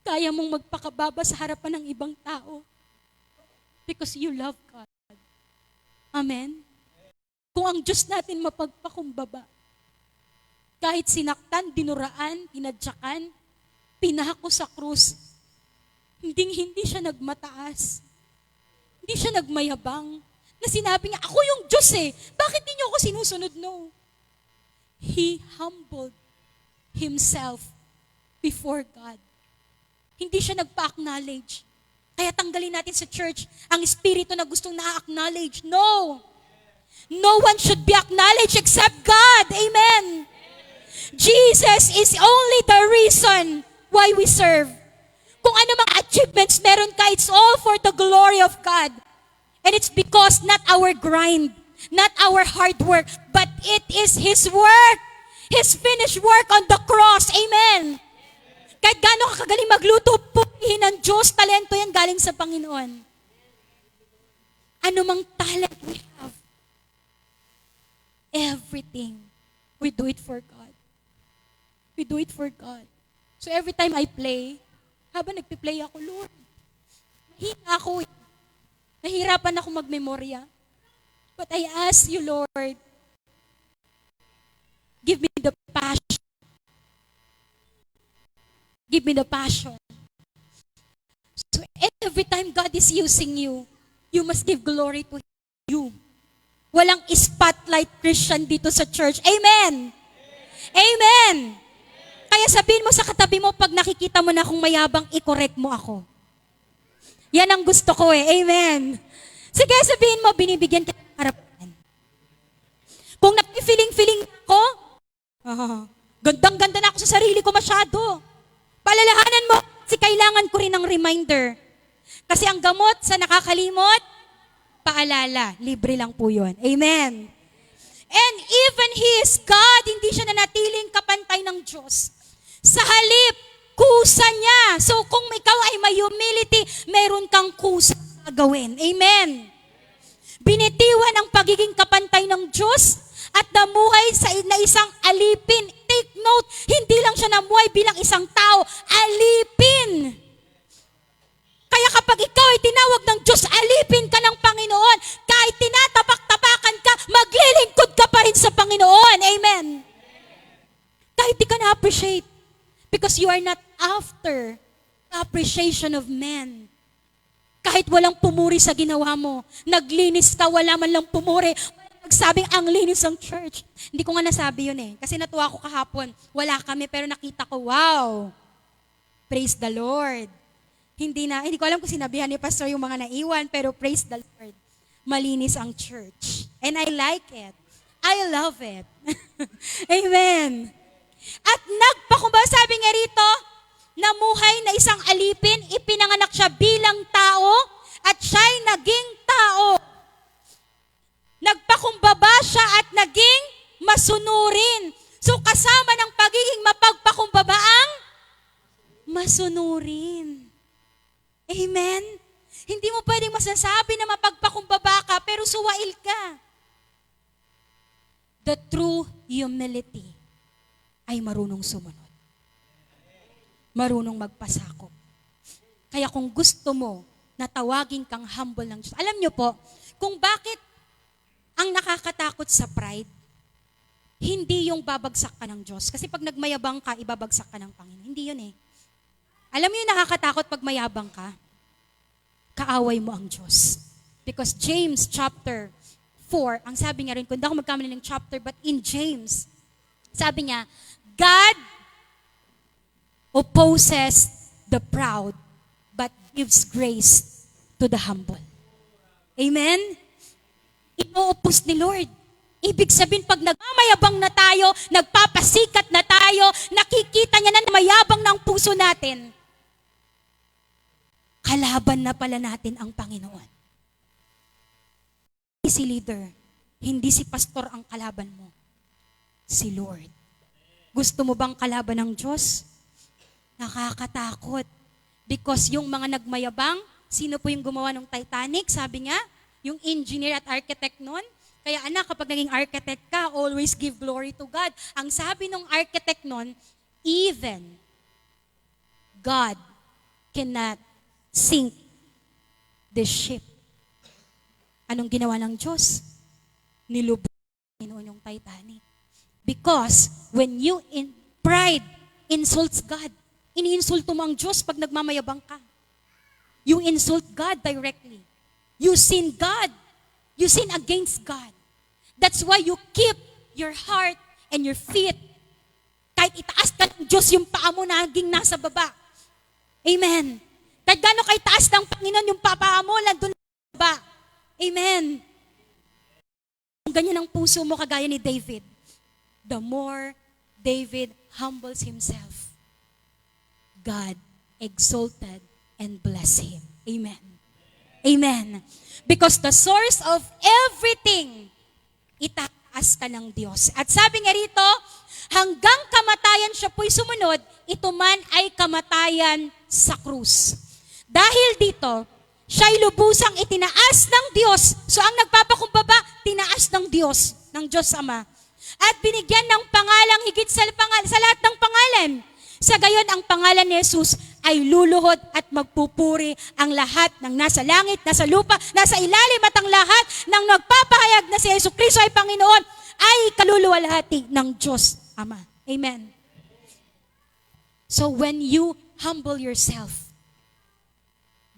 Kaya mong magpakababa sa harapan ng ibang tao because you love God. Amen? Kung ang Diyos natin mapagpakumbaba, kahit sinaktan, dinuraan, tinadyakan, pinahako sa krus, hindi siya nagmataas. Hindi siya nagmayabang. Na sinabi niya, ako yung Diyos eh. Bakit di niyo ako sinusunod? No. He humbled himself before God. Hindi siya nagpa-acknowledge. Kaya tanggalin natin sa church ang espiritu na gustong na-acknowledge. No. No one should be acknowledged except God. Amen. Jesus is only the reason why we serve. Kung ano mga achievements meron ka, it's all for the glory of God. And it's because not our grind, not our hard work, but it is His work. His finished work on the cross. Amen. Kahit gaano ka kagaling magluto, purihin ng Diyos, talento yan galing sa Panginoon. Ano mang talent we have, everything, we do it for God. We do it for God. So every time I play, habang nagpi-play ako, Lord, hina ako. Nahirapan ako magmemorya. But I ask you, Lord, give me the passion. Give me the passion. So every time God is using you, you must give glory to you. Walang spotlight Christian dito sa church. Amen! Amen! Kaya sabihin mo sa katabi mo, pag nakikita mo na akong mayabang, i-correct mo ako. Yan ang gusto ko eh. Amen. Sige, sabihin mo, binibigyan kita ng harapan. Kung nakifiling-filing ako, gandang-ganda na ako sa sarili ko masyado. Palalahanan mo, kasi kailangan ko rin ng reminder. Kasi ang gamot sa nakakalimot, paalala, libre lang po yun. Amen. And even He is God, hindi siya nanatiling kapantay ng Diyos. Sa halip, kusa niya. So kung ikaw ay may humility, meron kang kusa gawin. Amen. Binitiwan ang pagiging kapantay ng Diyos at namuhay na isang alipin. Take note, hindi lang siya namuhay bilang isang tao, alipin. Kaya kapag ikaw ay tinawag ng Diyos, alipin ka ng Panginoon. Kahit tinatapak-tapakan ka, maglilingkod ka pa rin sa Panginoon. Amen. Kahit di ka na-appreciate. Because you are not after appreciation of men. Kahit walang pumuri sa ginawa mo, naglinis ka, wala man lang pumuri, nagsabing ang linis ng church. Hindi ko nga nasabi yun eh. Kasi natuwa ko kahapon. Wala kami, pero nakita ko, wow! Praise the Lord. Hindi ko alam kung sinabihan ni Pastor yung mga naiwan, pero praise the Lord. Malinis ang church. And I like it. I love it. Amen. At sabi nga rito, namuhay na isang alipin, ipinanganak siya bilang tao, at siya'y naging tao. Nagpakumbaba siya at naging masunurin. So kasama ng pagiging mapagpakumbaba ang masunurin. Amen? Hindi mo pwedeng masasabi na mapagpakumbaba ka, pero suwail ka. The true humility ay marunong sumunod. Marunong magpasakop. Kaya kung gusto mo na tawagin kang humble ng Diyos, alam niyo po, kung bakit ang nakakatakot sa pride, hindi yung babagsak ka ng Diyos. Kasi pag nagmayabang ka, ibabagsak ka ng Panginoon. Hindi yun eh. Alam niyo yung nakakatakot pag mayabang ka? Kaaway mo ang Diyos. Because James chapter 4, ang sabi nga rin, kung hindi ako magkamali ng chapter, but in James, sabi niya, God opposes the proud, but gives grace to the humble. Amen? Ino-oppose ni Lord. Ibig sabihin, pag nagmamayabang na tayo, nagpapasikat na tayo, nakikita niya na mayabang ng puso natin, kalaban na pala natin ang Panginoon. Hindi si leader, hindi si pastor ang kalaban mo. Si Lord. Gusto mo bang kalaban ng Diyos? Nakakatakot. Because yung mga nagmayabang, sino po yung gumawa ng Titanic? Sabi nga, yung engineer at architect nun, Kaya anak, kapag naging architect ka, always give glory to God. Ang sabi ng architect nun, even God cannot sink the ship. Anong ginawa ng Diyos? Nilubog Panginoon yung Titanic. Because when you in pride insults God, iniinsulto mo ang Diyos pag nagmamayabang ka. You insult God directly. You sin God. You sin against God. That's why you keep your heart and your feet. Kahit itaas ka ng Diyos, yung paa mo naging nasa baba. Amen. Kahit gano'n kay taas ng Panginoon, yung paa mo, nandun sa baba. Amen. Kung ganyan ang puso mo, kagaya ni David, the more David humbles himself, God exalted and blessed him. Amen. Amen. Because the source of everything, itaas ka ng Diyos. At sabi nga rito, hanggang kamatayan siya po'y sumunod, ito man ay kamatayan sa krus. Dahil dito, siya'y lubusang itinaas ng Diyos. So ang nagpapakumbaba, tinaas ng Diyos Ama. At binigyan ng pangalang higit sa lahat ng pangalan. Sa gayon, ang pangalan ni Jesus ay luluhod at magpupuri ang lahat ng nasa langit, nasa lupa, nasa ilalim at ang lahat ng nagpapahayag na si Jesucristo ay Panginoon ay kaluluwalhati ng Diyos Ama. Amen. So when you humble yourself,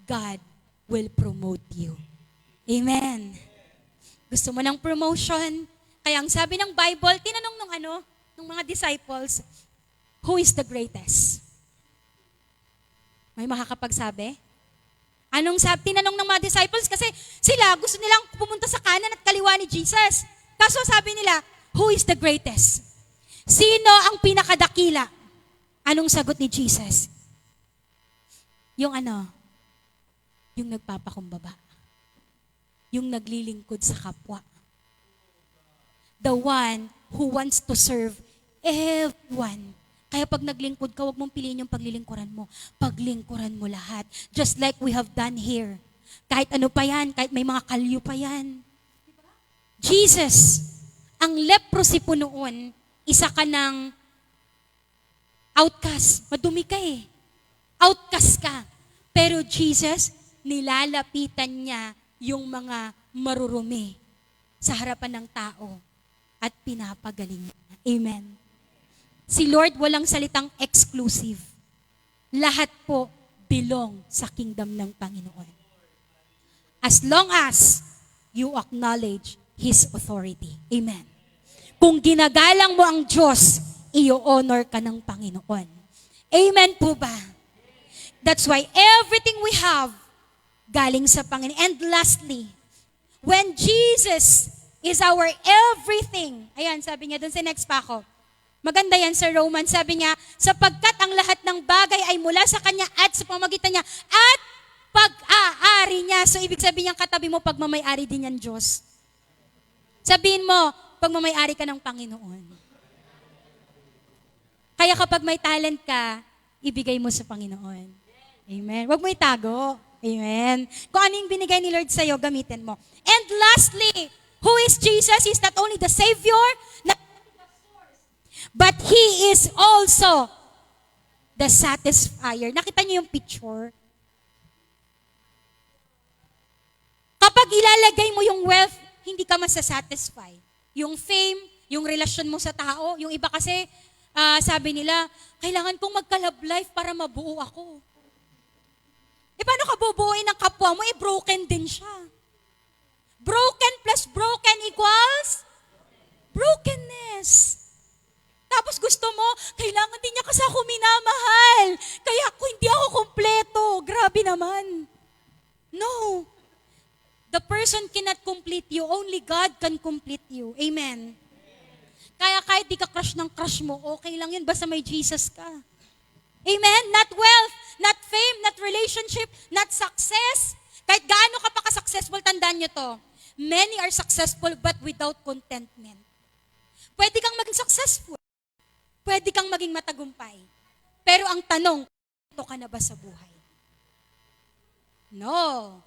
God will promote you. Amen. Gusto mo ng promotion? Kaya ang sabi ng Bible, tinanong ng mga disciples, who is the greatest? May makakapagsabi? Anong sabi? Tinanong ng mga disciples kasi sila gusto nilang pumunta sa kanan at kaliwa ni Jesus. Kaso sabi nila, who is the greatest? Sino ang pinakadakila? Anong sagot ni Jesus? Yung yung nagpapakumbaba. Yung naglilingkod sa kapwa. The one who wants to serve everyone. Kaya pag naglingkod ka, huwag mong piliin yung paglilingkuran mo. Paglingkuran mo lahat. Just like we have done here. Kahit ano pa yan, kahit may mga kalyo pa yan. Jesus, ang leprosy po noon, isa ka ng outcast. Madumi ka eh. Outcast ka. Pero Jesus, nilalapitan niya yung mga marurumi sa harapan ng tao at pinapagaling niya. Amen. Si Lord walang salitang exclusive. Lahat po belong sa kingdom ng Panginoon. As long as you acknowledge His authority. Amen. Kung ginagalang mo ang Diyos, i-honor ka ng Panginoon. Amen po ba? That's why everything we have galing sa Panginoon. And lastly, when Jesus is our everything, ayan, sabi niya dun sa next pa ako, maganda yan sa Romans, sabi niya, sapagkat ang lahat ng bagay ay mula sa Kanya at sa pamamagitan niya at pag-aari niya. So, ibig sabihin niyang katabi mo, pagmamayari din yan, Diyos. Sabihin mo, pagmamayari ka ng Panginoon. Kaya kapag may talent ka, ibigay mo sa Panginoon. Amen. Huwag mo itago. Amen. Kung ano yung binigay ni Lord sa'yo, gamitin mo. And lastly, who is Jesus? He's not only the Savior, but He is also the satisfier. Nakita niyo yung picture? Kapag ilalagay mo yung wealth, hindi ka masasatisfy. Yung fame, yung relasyon mo sa tao, yung iba kasi, sabi nila, kailangan kong magka-love life para mabuo ako. Paano ka bubuuin ng kapwa mo? Broken din siya. Broken plus broken equals brokenness. Tapos gusto mo, kailangan din niya kasi ako minamahal. Kaya kung hindi ako kompleto, grabe naman. No. The person cannot complete you. Only God can complete you. Amen. Kaya kahit di ka crush ng crush mo, okay lang yun. Basta may Jesus ka. Amen? Not wealth, not fame, not relationship, not success. Kahit gaano ka pa ka-successful, tandaan nyo to. Many are successful but without contentment. Pwede kang maging successful. Pwede kang maging matagumpay. Pero ang tanong, ito ka na ba sa buhay? No.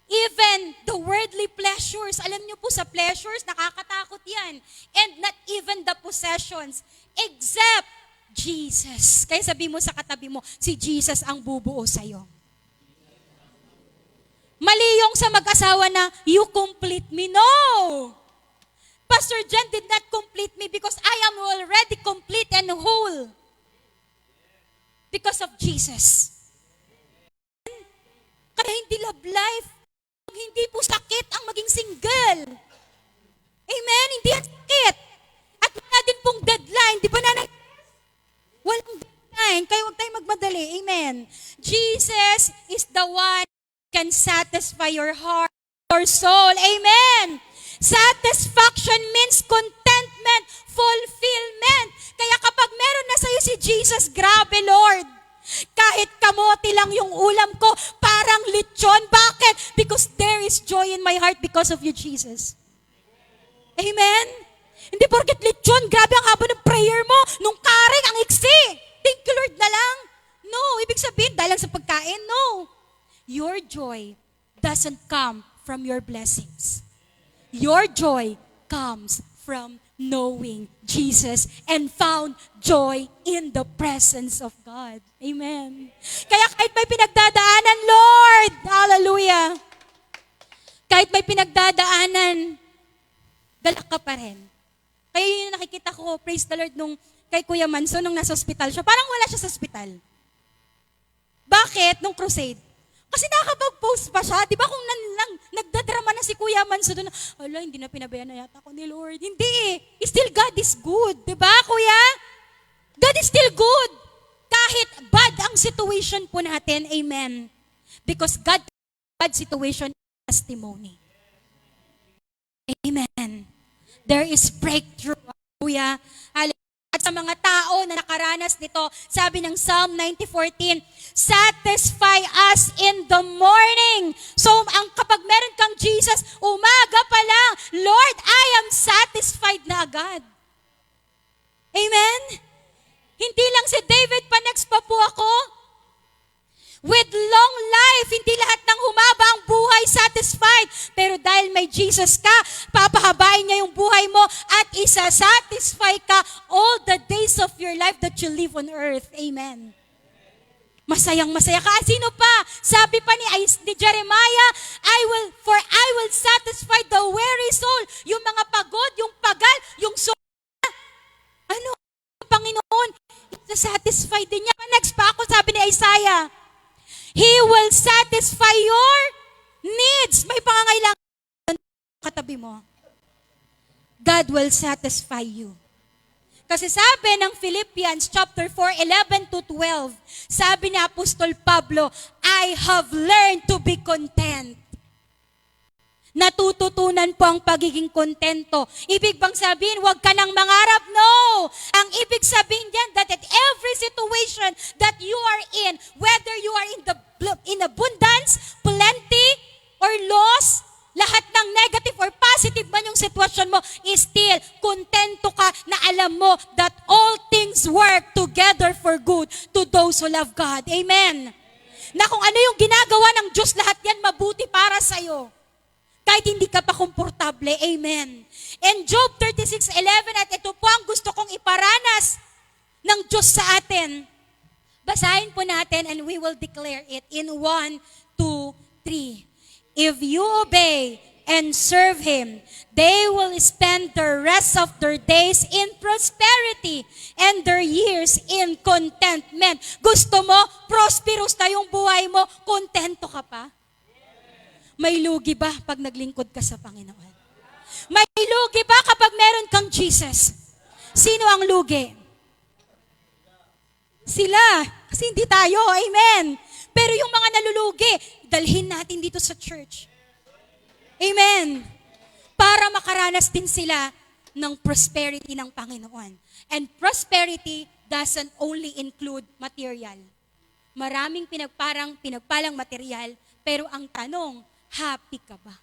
Even the worldly pleasures, alam niyo po sa pleasures, nakakatakot yan. And not even the possessions, except Jesus. Kaya sabi mo sa katabi mo, si Jesus ang bubuo sa'yo. Mali yung sa mag-asawa na, you complete me. No! Pastor Jen did not complete me because I am already complete and whole. Because of Jesus. Kaya hindi love life. Hindi po sakit ang maging single. Amen? Hindi yan sakit. At wala din pong deadline. Di ba nanay? Walang deadline. Kaya huwag tayong magmadali. Amen. Jesus is the one who can satisfy your heart, your soul. Amen. Satisfaction means contentment, fulfillment. Kaya kapag meron na sa'yo si Jesus, grabe Lord. Kahit kamote lang yung ulam ko, parang lechon. Bakit? Because there is joy in my heart because of you, Jesus. Amen? Hindi porket lechon, grabe ang haba ng prayer mo. Nung karing, ang iksi. Thank you, Lord na lang. No, ibig sabihin, dahil lang sa pagkain, no. Your joy doesn't come from your blessings. Your joy comes from knowing Jesus and found joy in the presence of God. Amen. Kaya kahit may pinagdadaanan, Lord, hallelujah. Kahit may pinagdadaanan, galak ka pa rin. Kaya yun yung nakikita ko, praise the Lord, nung kay Kuya Manso, nung nasa hospital siya, parang wala siya sa hospital. Bakit? Nung crusade. Kasi nakakapag-post pa siya. Di ba kung nagdadrama na si Kuya Manso doon, ala, hindi na pinabayaan na yata ako ni Lord. Hindi eh. Still God is good. Di ba, Kuya? God is still good. Kahit bad ang situation po natin. Amen. Because God's situation is testimony. Amen. There is breakthrough. Hallelujah. At sa mga tao na nakaranas nito, sabi ng Psalm 90:14, satisfy us in the morning. So, kapag meron kang Jesus, umaga pa lang, Lord, I am satisfied na agad. Amen? Hindi lang si David, pa next pa po ako. With long life, hindi lahat ng humaba ang buhay satisfied. Pero dahil may Jesus ka, papahabain niya yung buhay mo at isa-satisfy ka all the days of your life that you live on earth. Amen. Masayang masaya ka. Sino pa? Sabi pa ni Jeremiah, I will satisfy the weary soul. Yung mga pagod, yung pagal, yung soul. Ano? Panginoon, isa-satisfy din niya. Next pa ako, sabi ni Isaiah, He will satisfy your needs. May pangangailangan katabi mo. God will satisfy you. Kasi sabi ng Philippians chapter 4:11 to 12, sabi ni Apostol Pablo, I have learned to be content. Natututunan po ang pagiging kontento. Ibig bang sabihin, huwag ka nang mangarap? No! Ang ibig sabihin diyan, that at every situation that you are in, whether you are in abundance, plenty, or loss, lahat ng negative or positive man yung sitwasyon mo, still, kontento ka na alam mo that all things work together for good to those who love God. Amen. Na kung ano yung ginagawa ng Diyos, lahat yan mabuti para sa'yo. Kahit hindi ka pa komportable. Amen. And Job 36:11, at ito po ang gusto kong iparanas ng Diyos sa atin. Basahin po natin and we will declare it in 1, 2, 3. If you obey and serve Him, they will spend the rest of their days in prosperity and their years in contentment. Gusto mo, prosperous na yung buhay mo, kontento ka pa? May lugi ba pag naglingkod ka sa Panginoon? May lugi ba kapag meron kang Jesus? Sino ang lugi? Sila. Kasi hindi tayo. Amen. Pero yung mga nalulugi, dalhin natin dito sa church. Amen. Para makaranas din sila ng prosperity ng Panginoon. And prosperity doesn't only include material. Maraming pinagpalang material, pero ang tanong, happy ka ba?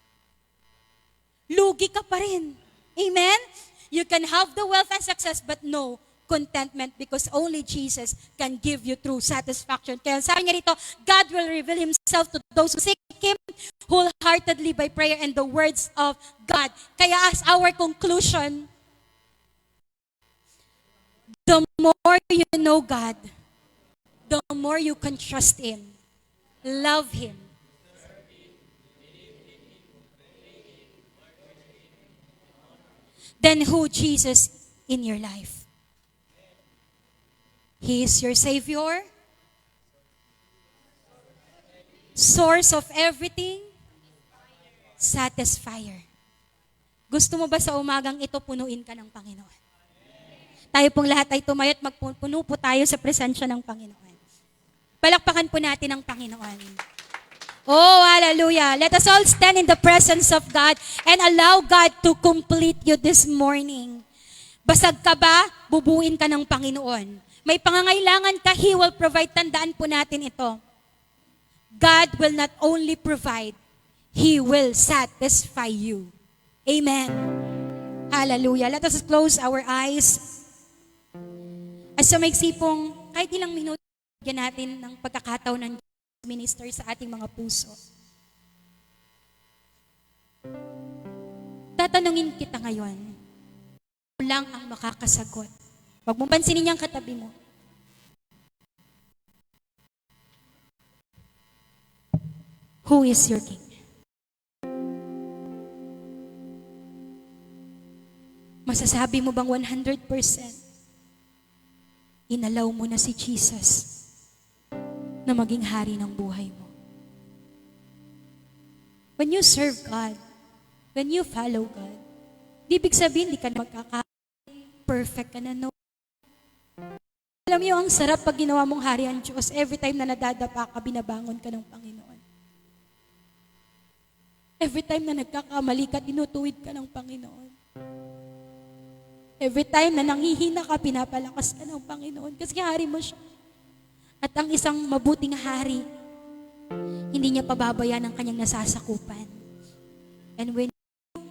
Lugi ka pa rin. Amen? You can have the wealth and success, but no contentment because only Jesus can give you true satisfaction. Kaya sabi niya rito, God will reveal Himself to those who seek Him wholeheartedly by prayer and the words of God. Kaya as our conclusion, the more you know God, the more you can trust Him, love Him. Then who Jesus in your life? He is your Savior, source of everything, satisfier. Gusto mo ba sa umagang ito punuin ka ng Panginoon? Tayo pong lahat ay tumayo at magpuno po tayo sa presensya ng Panginoon. Palakpakan po natin ang Panginoon. Oh, hallelujah. Let us all stand in the presence of God and allow God to complete you this morning. Basag ka ba? Bubuin ka ng Panginoon. May pangangailangan ka, He will provide. Tandaan po natin ito. God will not only provide, He will satisfy you. Amen. Hallelujah. Let us close our eyes. As sa maiksi pong, kahit ilang minuto, bigyan natin ng pagkakataon ng minister sa ating mga puso. Tatanungin kita ngayon, lang ang makakasagot. Huwag mong pansinin niyang katabi mo. Who is your King? Masasabi mo bang 100% inalaw mo na si Jesus na maging hari ng buhay mo? When you serve God, when you follow God, di ibig sabihin di ka perfect ka na, no. Alam niyo, ang sarap pag ginawa mong hari ang Diyos, every time na nadadapa ka, binabangon ka ng Panginoon. Every time na nagkakamali ka, tinutuwid ka ng Panginoon. Every time na nanghihina ka, pinapalakas ka ng Panginoon. Kasi hari mo siya. At ang isang mabuting hari, hindi niya pababayaan ang kanyang nasasakupan. And when you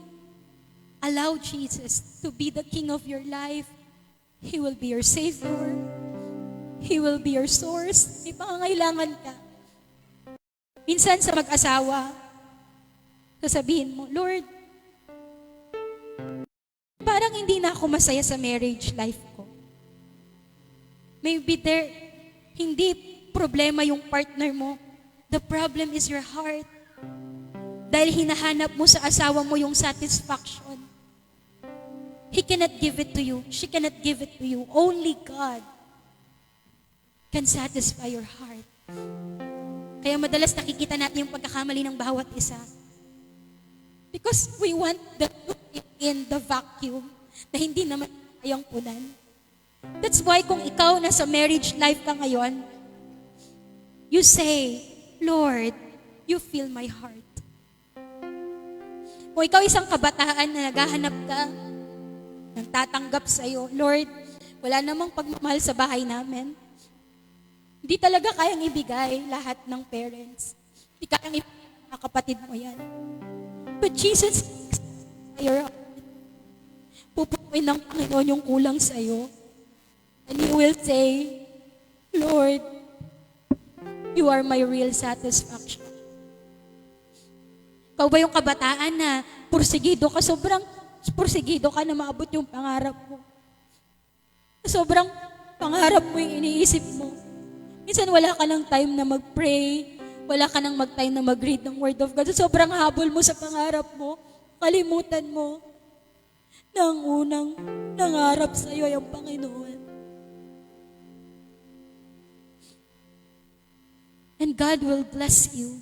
allow Jesus to be the King of your life, He will be your Savior. He will be your source. May pangangailangan ka. Minsan sa mag-asawa, sasabihin mo, Lord, parang hindi na ako masaya sa marriage life ko. Maybe hindi problema yung partner mo. The problem is your heart. Dahil hinahanap mo sa asawa mo yung satisfaction. He cannot give it to you. She cannot give it to you. Only God can satisfy your heart. Kaya madalas nakikita natin yung pagkakamali ng bawat isa. Because we want the in the vacuum na hindi naman kayang punan. That's why kung ikaw nasa marriage life ka ngayon, you say, Lord, you fill my heart. Kung ikaw isang kabataan na naghahanap ka, nang tatanggap sa'yo, Lord, wala namang pagmamahal sa bahay namin. Hindi talaga kayang ibigay lahat ng parents. Hindi kayang ibigay ng kapatid mo yan. But Jesus, your heart. Pupupuin ng Panginoon yung kulang sa'yo. And He will say, Lord, you are my real satisfaction. Ikaw ba yung kabataan na pursigido ka, sobrang pursigido ka na maabot yung pangarap mo? Sobrang pangarap mo yung iniisip mo. Minsan wala ka ng time na mag-pray, wala ka ng mag-time na mag-read ng Word of God. Sobrang habol mo sa pangarap mo, kalimutan mo na ang unang nangarap sa iyo ay ang Panginoon. And God will bless you.